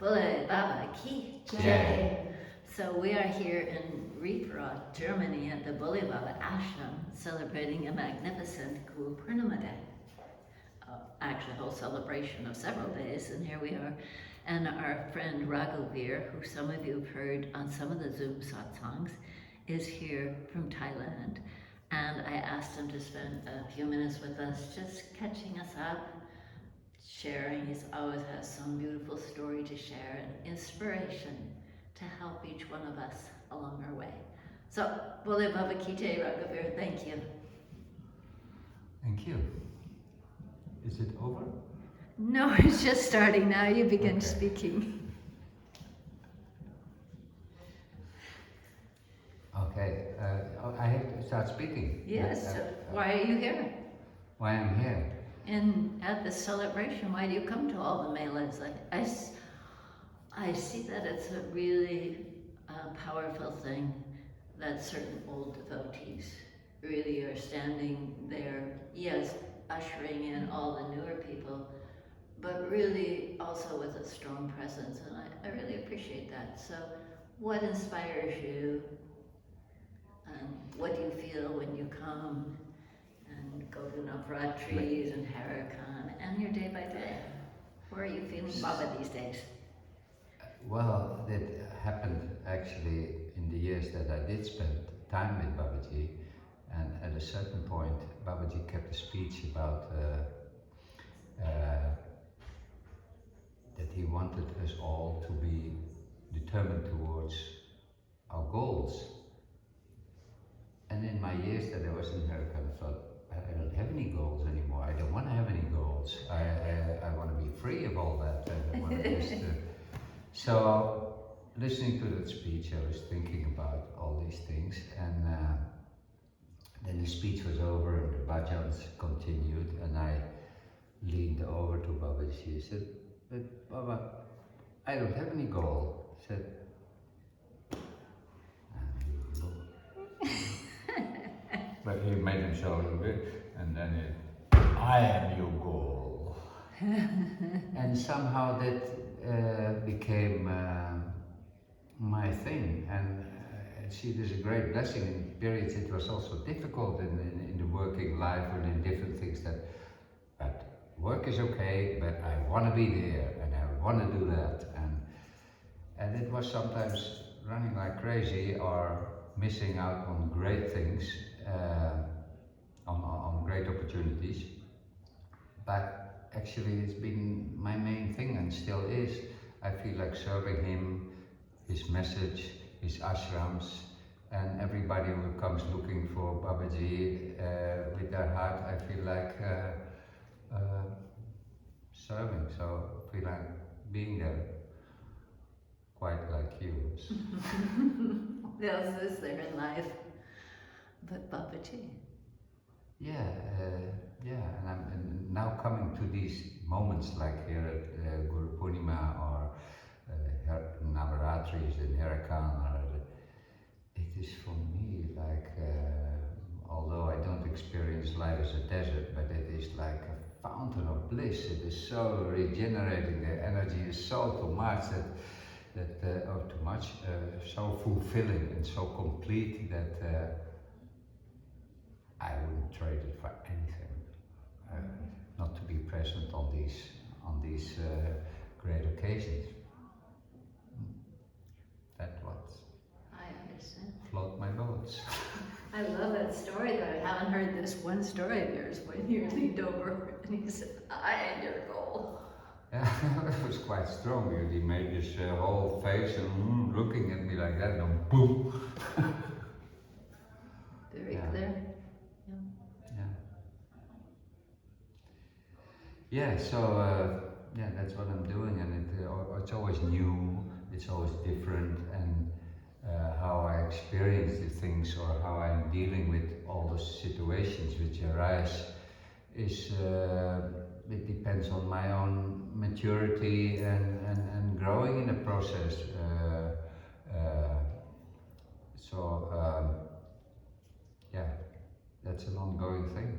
Bhole Baba Ki Jai. So we are here in Rieferath, Germany at the Bhole Baba Ashram, celebrating a magnificent Guru Purnima Day. Actually a whole celebration of several days, and here we are. And our friend Raghuvir, who some of you have heard on some of the Zoom satsangs, is here from Thailand. And I asked him to spend a few minutes with us, just catching us up, sharing. He always has some beautiful story to share and inspiration to help each one of us along our way. So, Bhole Baba Ki Jai, Raghuvir, thank you. Thank you. Is it over? No, it's just starting now. You begin Okay. speaking. Okay, I have to start speaking. Yes, why are you here? Why I'm here? And at this celebration, why do you come to all the melas? I see that it's a really powerful thing that certain old devotees really are standing there, yes, ushering in all the newer people, but really also with a strong presence, and I really appreciate that. So what inspires you? What do you feel when you come and go to Navratris and Haidakhandi and your day by day? Where are you feeling Baba these days? Well, that happened actually in the years that I did spend time with Babaji, and at a certain point Babaji kept a speech about that he wanted us all to be determined towards our goals. And in my years that I was in Haidakhandi, I thought, I don't have any goals anymore. I don't want to have any goals. I want to be free of all that. I want to just, so, listening to that speech, I was thinking about all these things, and then the speech was over and the bhajans continued, and I leaned over to Babaji. I said, "But Baba, I don't have any goal." He said, but he made himself a bit, and then I am your goal. And somehow that became my thing. And see, there's a great blessing in periods. It was also difficult in the working life and in different things but work is okay, but I want to be there and I want to do that. And it was sometimes running like crazy or missing out on great things. On great opportunities, but actually it's been my main thing and still is. I feel like serving him, his message, his ashrams, and everybody who comes looking for Babaji with their heart, I feel like serving, so I feel like being there, quite like you. What else is there in life but Babaji? Yeah, and I'm now coming to these moments like here at Guru Purnima or Navaratris in Haidakhandi. It is for me like, although I don't experience life as a desert, but it is like a fountain of bliss. It is so regenerating. The energy is so too much so fulfilling and so complete that. I wouldn't trade it for anything. Not to be present on these great occasions. That was. I understand. Float my boats. I love that story, though. I haven't heard this one story of yours when you leaned over and he said, "I am your goal." Yeah, it was quite strong because he made this whole face and looking at me like that, and boom. Very clear. Yeah, so that's what I'm doing, and it's always new, it's always different, and how I experience the things or how I'm dealing with all the situations which arise is, it depends on my own maturity and growing in the process. Yeah, that's an ongoing thing.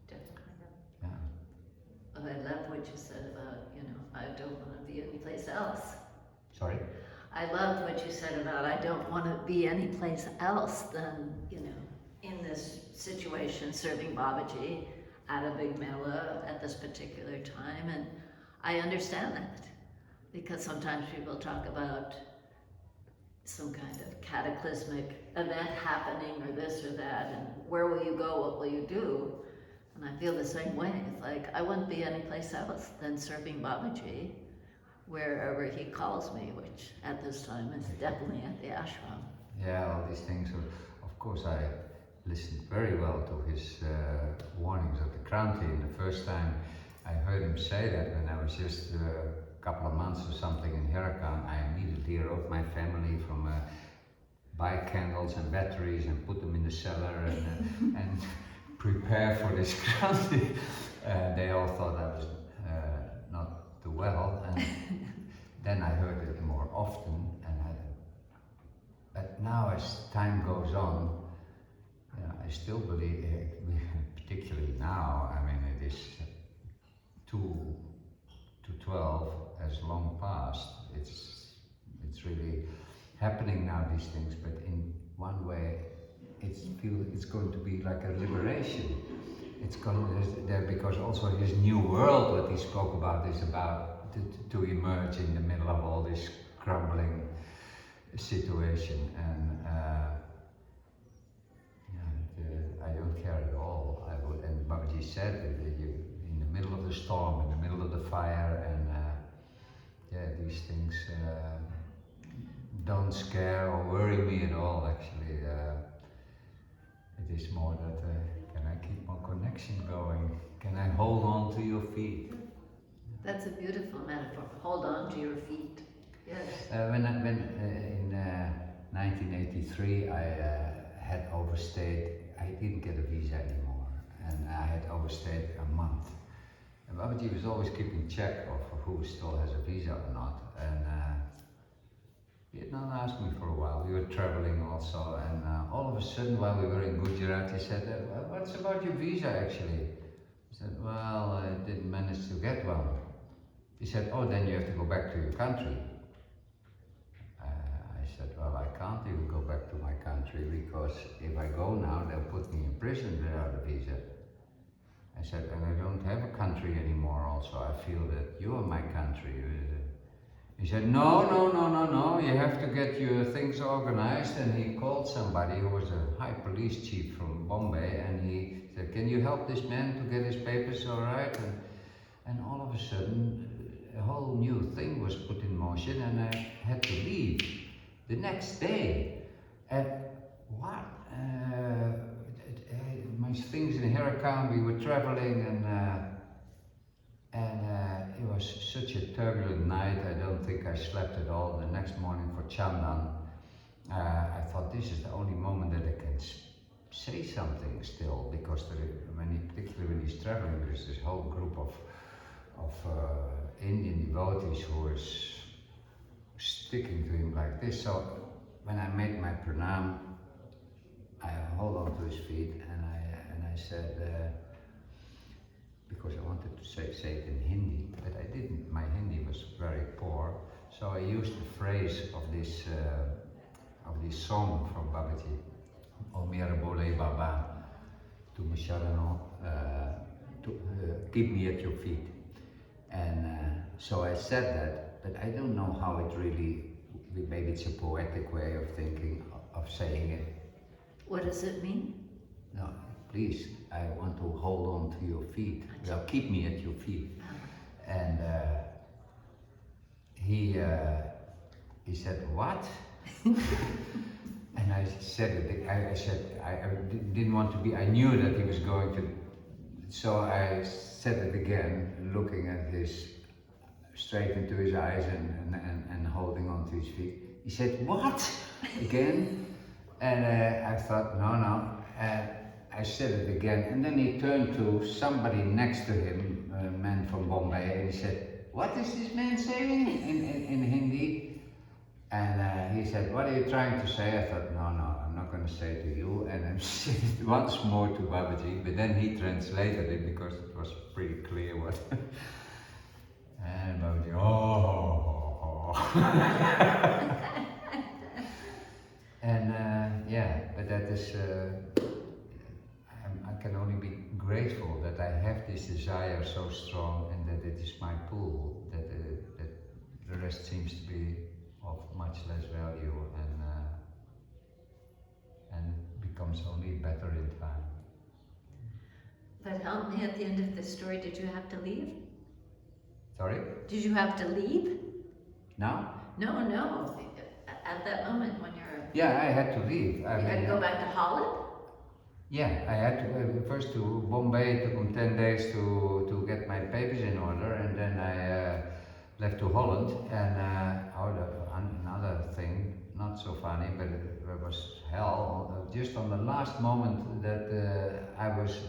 Definitely. Yeah. I love what you said about, I don't want to be any place else. Sorry? I loved what you said about I don't want to be anyplace else than, in this situation serving Babaji at a big mela at this particular time. And I understand that because sometimes people talk about some kind of cataclysmic event happening or this or that, and where will you go, what will you do? And I feel the same way. It's like, I wouldn't be anyplace else than serving Babaji wherever he calls me, which at this time is definitely at the ashram. Yeah, all these things. Of course, I listened very well to his warnings of the Kranti. And the first time I heard him say that, when I was just a couple of months or something in Haidakhandi, I immediately wrote my family from buy candles and batteries and put them in the cellar and prepare for this Kranti. They all thought I was not too well, and then I heard it more often. But now, as time goes on, I still believe, particularly now, I mean, it is 2 to 12 has long passed. It's really happening now, these things, but in one way, it's going to be like a liberation. It's going there because also his new world, what he spoke about, is about to emerge in the middle of all this crumbling situation, and I don't care at all. And Babaji said that you, in the middle of the storm, in the middle of the fire, and these things don't scare or worry me at all. Actually, it is more that can I keep my connection going? Can I hold on to your feet? That's a beautiful metaphor. Hold on to your feet. Yes. When in 1983 I had overstayed, I didn't get a visa anymore, and I had overstayed a month. And Babaji was always keeping check of who still has a visa or not, and he had not asked me for a while. We were traveling also, and all of a sudden, while we were in Gujarat, he said, "What's about your visa actually?" I said, "Well, I didn't manage to get one." He said, "Oh, then you have to go back to your country." I said, "Well, I can't even go back to my country, because if I go now, they'll put me in prison without a visa." I said, "And I don't have a country anymore also. I feel that you are my country." He said, no, you have to get your things organized. And he called somebody who was a high police chief from Bombay, and he said, "Can you help this man to get his papers all right?" And all of a sudden, a whole new thing was put in motion, and I had to leave the next day. And what? My things in Haidakhandi, we were traveling, and it was such a turbulent night. I don't think I slept at all. The next morning for Chandan, I thought this is the only moment that I can say something still, because particularly when he's traveling, there's this whole group of Indian devotees who is sticking to him like this. So when I made my pranam, I hold on to his feet, and I said, because I wanted to say it in Hindi, but I didn't. My Hindi was very poor, so I used the phrase of this song from Babaji, "O mera Bhole Baba, tu me sharano, keep me at your feet." And so I said that, but I don't know how it really, maybe it's a poetic way of thinking, of saying it. What does it mean? No, please, I want to hold on to your feet. Well, keep me at your feet. And he said, "What?" And I said it. I said I didn't want to be. I knew that he was going to. So I said it again, looking at straight into his eyes and holding on to his feet. He said, "What?" again. And I thought, no. I said it again, and then he turned to somebody next to him, a man from Bombay, and he said, "What is this man saying?" in Hindi. And he said, "What are you trying to say?" I thought, no, I'm not going to say it to you. And I said it once more to Babaji, but then he translated it because it was pretty clear what. And Babaji, And yeah, but that is, I can only be grateful that I have this desire so strong and that it is my pool, that the rest seems to be of much less value and becomes only better in time. But help me, at the end of the story, did you have to leave? Sorry? Did you have to leave? Now? No. At that moment when you're... Yeah, I had to leave. You had to go back to Holland? Yeah, I had to first to Bombay. It took me 10 days to get my papers in order, and then I left to Holland. And another thing, not so funny, but it was hell. Just on the last moment that I was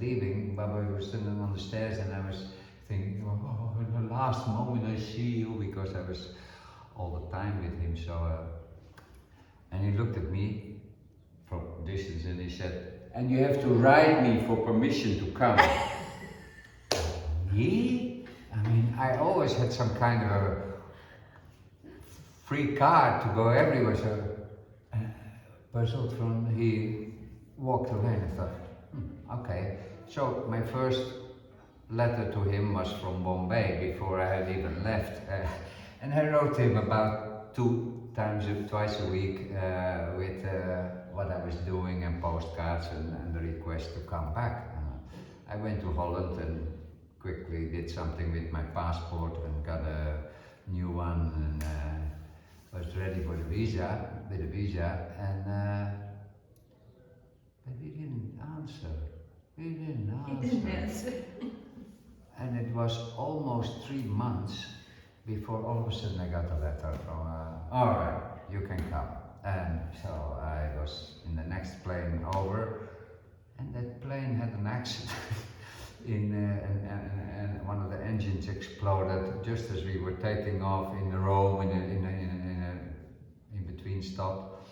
leaving, Babaji was sitting on the stairs, and I was thinking, oh, the last moment I see you, because I was all the time with him. So, and he looked at me from distance and he said, "And you have to write me for permission to come." Me? I mean, I always had some kind of a free card to go everywhere. So, puzzled from, he walked away and I thought, okay. So my first letter to him was from Bombay before I had even left. And I wrote him about twice a week with what I was doing and postcards and the request to come back. I went to Holland and quickly did something with my passport and got a new one and was ready for the visa, and but he didn't answer. He didn't answer. And it was almost 3 months before all of a sudden I got a letter from, all right, you can come. And so I was in the next plane over, and that plane had an accident. And one of the engines exploded just as we were taking off in Rome in between stop.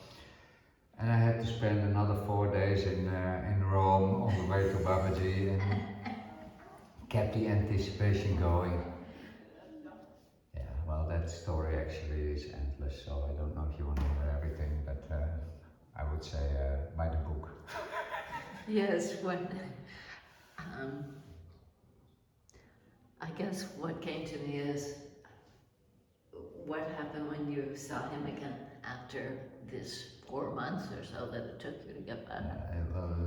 And I had to spend another 4 days in Rome on the way to Babaji and kept the anticipation going. Yeah, well, that story actually is endless, so I don't know if you want to hear everything, but I would say buy the book. Yes, I guess what came to me is what happened when you saw him again after this 4 months or so that it took you to get back. Well, that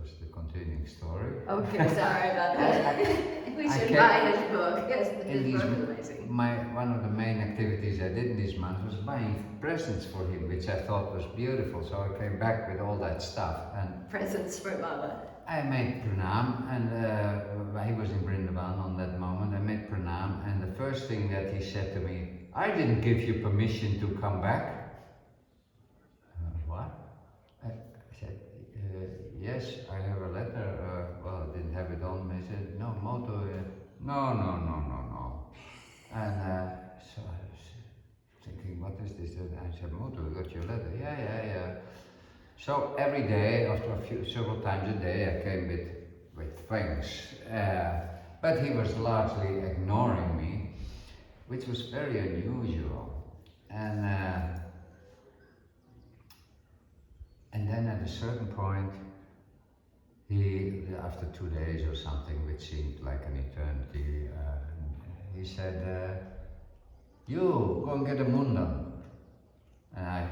was the continuing story. Okay, sorry about that. We should buy his book. Yes, his book is amazing. One of the main activities I did in these months was buying presents for him, which I thought was beautiful. So I came back with all that stuff. And presents for Baba. I made pranam, and he was in Vrindavan on that moment. I made pranam, and the first thing that he said to me, "I didn't give you permission to come back." What? I said, "Yes, I have a letter." Well, I didn't have it on me. He said, "No, Moto." No. And so I was thinking, what is this? And I said, "Moto, I got your letter." Yeah. So every day, after several times a day, I came with things. But he was largely ignoring me, which was very unusual. And then at a certain point, after 2 days or something, which seemed like an eternity, he said, "You, go and get a mundam." And I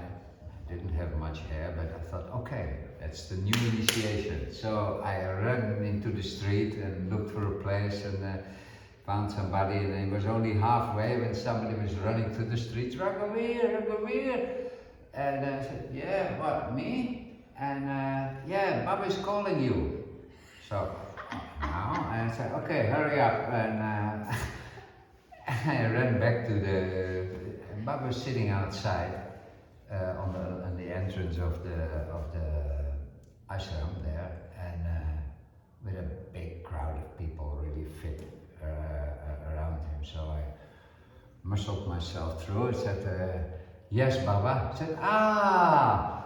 didn't have much hair, but I thought, okay, that's the new initiation. So I ran into the street and looked for a place and found somebody, and it was only halfway when somebody was running through the streets, Raghuvir. And I said, "Yeah, what, me?" And "Yeah, Baba's calling you." So now I said, "Okay, hurry up." And I ran back to Baba was sitting outside on the entrance of the ashram there, and with a big crowd of people, really fit around him. So I muscled myself through. I said, "Yes, Baba." I said, "Ah!"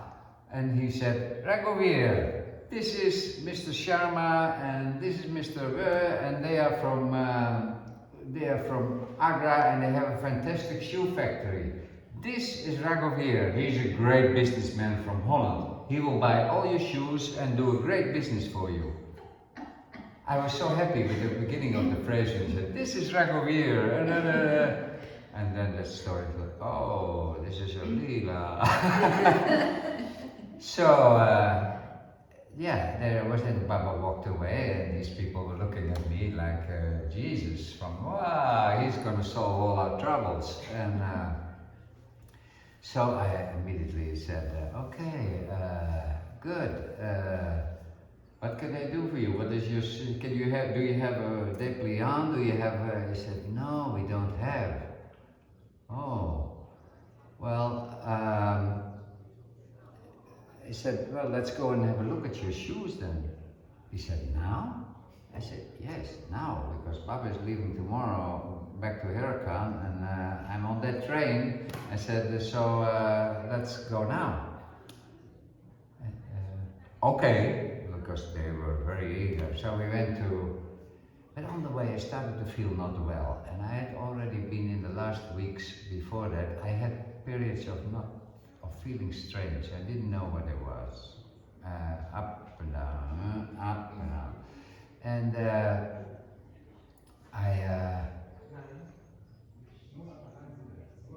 And he said, "Raghuvir, this is Mr. Sharma and this is Mr. and they are from they are from Agra and they have a fantastic shoe factory. This is Raghuvir. He's a great businessman from Holland. He will buy all your shoes and do a great business for you. I was so happy with the beginning of the phrase when he said, this is Raghuvir. And then the story was, oh, this is a Leela. So, yeah, there was then Baba walked away and these people were looking at me like Jesus from, wow, he's going to solve all our troubles. And so I immediately said, okay, good. What can I do for you? What is your, do you have a dépliant? Do you have, he said, no, we don't have. Oh, well, he said, well, let's go and have a look at your shoes then. He said, now? I said, yes, now, because Baba is leaving tomorrow back to Haidakhandi and I'm on that train. I said, so let's go now. Okay, because they were very eager. So we went to, but on the way I started to feel not well. And I had already been in the last weeks before that, I had periods of feeling strange. I didn't know what it was. Up and down, up and down. And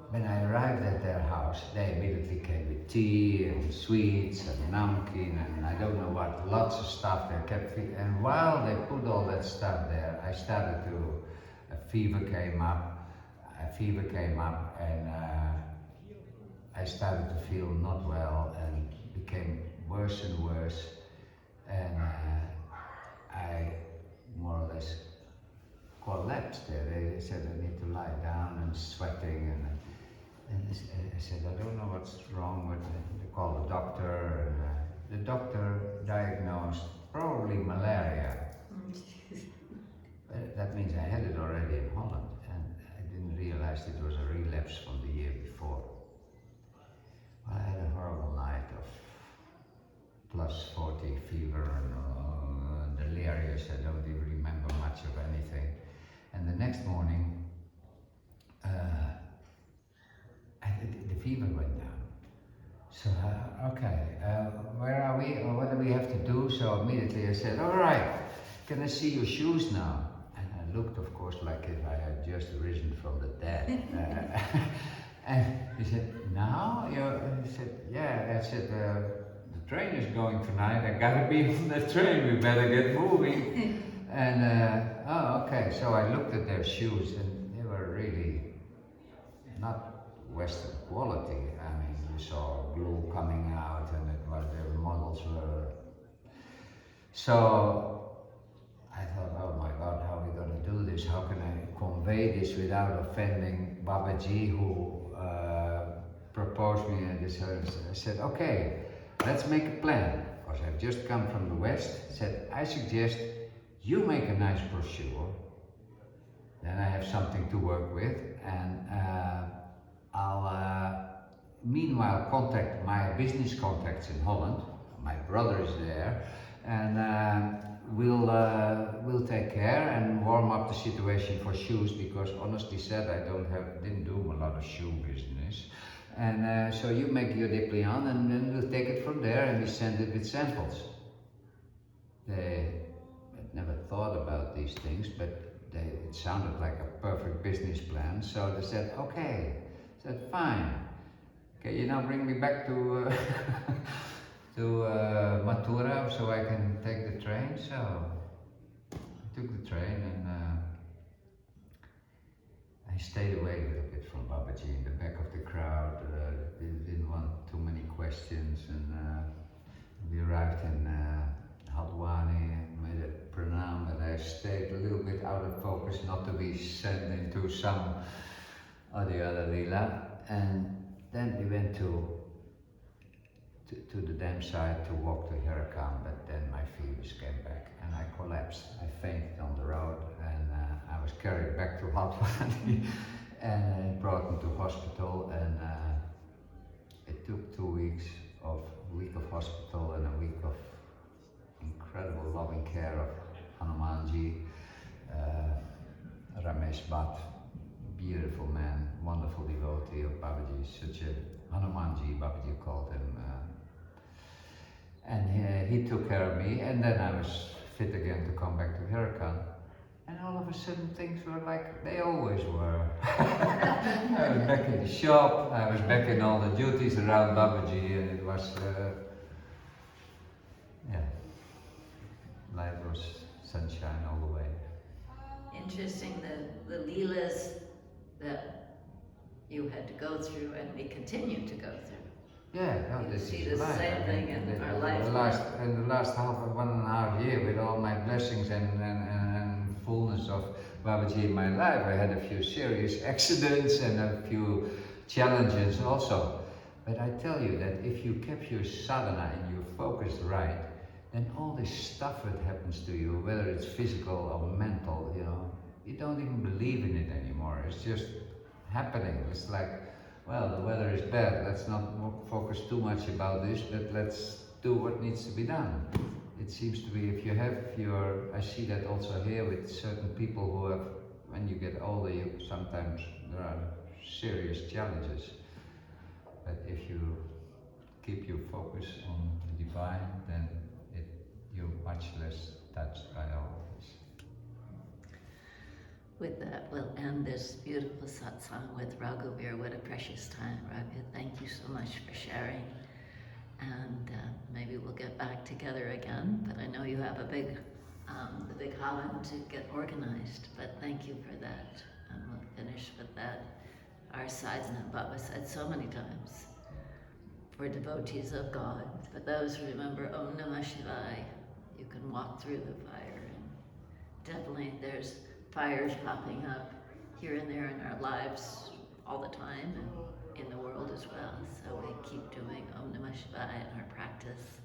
when I arrived at their house, they immediately came with tea and sweets and namkeen and I don't know what, lots of stuff they kept. And while they put all that stuff there, I started to, a fever came up and I started to feel not well and became worse and worse. And I more or less collapsed there. They said I need to lie down and sweating and I said I don't know what's wrong with me. They called the doctor and the doctor diagnosed probably malaria. That means I had it already in Holland and I didn't realize it was a relapse from the year before. Well, I had a horrible night of plus 40 fever and delirious. I don't even remember much of anything. And the next morning, the fever went down. So, okay, where are we or what do we have to do? So immediately I said, all right, can I see your shoes now? And I looked, of course, like if I had just risen from the dead. And he said, now? He said, yeah. I said, the train is going tonight. I gotta be on the train. We better get moving. And, oh, okay. So I looked at their shoes and they were really not Western quality. I mean, you saw glue coming out and it was, their models were. So I thought, oh my God, how are we going to do this? How can I convey this without offending Babaji, who proposed me this? I said, okay, let's make a plan. Because I've just come from the West. I said, I suggest you make a nice brochure. Then I have something to work with, and I'll meanwhile contact my business contacts in Holland. My brother is there, and we'll take care and warm up the situation for shoes, because honestly said I didn't do a lot of shoe business. And so you make your dépliant and then we'll take it from there and we send it with samples. They had never thought about these things, but it sounded like a perfect business plan. So they said, okay. I said, fine. Can you now bring me back to Mathura so I can take the train? So I took the train and I stayed away a little bit from Babaji in the back of the crowd. Didn't want too many questions, and we arrived in Haidakhandi and made a pranam, and I stayed a little bit out of focus not to be sent into some or the other lila. And then we went to the dam side to walk to Haidakhandi, but then my fevers came back and I collapsed. I fainted on the road and I was carried back to Haidakhandi and brought into hospital, and it took 2 weeks a week of hospital and a week of incredible loving care of Hanumanji. Ramesh Bhatt, beautiful man, wonderful devotee of Babaji, such a Hanumanji, Babaji called him. And he took care of me, and then I was fit again to come back to Haidakhandi. And all of a sudden things were like they always were. I was back in the shop, I was back in all the duties around Babaji, and it was, life was sunshine all the way. Interesting, the leelas that you had to go through and we continue to go through. Yeah, no, You this see is the life. same thing in our life. In the last 1.5 years, with all my blessings and fullness of Babaji in my life, I had a few serious accidents and a few challenges also. But I tell you that if you kept your sadhana and your focus right, then all this stuff that happens to you, whether it's physical or mental, you don't even believe in it anymore. It's just happening. It's like, well, the weather is bad, let's not focus too much about this, but let's do what needs to be done. It seems to be, if you have I see that also here with certain people who have, when you get older, sometimes there are serious challenges. But if you keep your focus on the divine, then you're much less touched by all of this. With that, we'll end this beautiful satsang with Raghuvir. What a precious time, Raghu. Thank you so much for sharing. And maybe we'll get back together again, but I know you have the big havan to get organized, but thank you for that. And we'll finish with that. Our sadhana, Baba said so many times, for devotees of God, for those who remember Om Namah Shivaya, you can walk through the fire. And definitely there's fires popping up here and there in our lives all the time and in the world as well. So we keep doing Om Namah Shivaya in our practice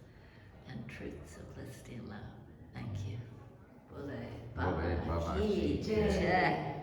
and truth, simplicity, and love. Thank you. Bhole Bhole Babaji Babaji Jai.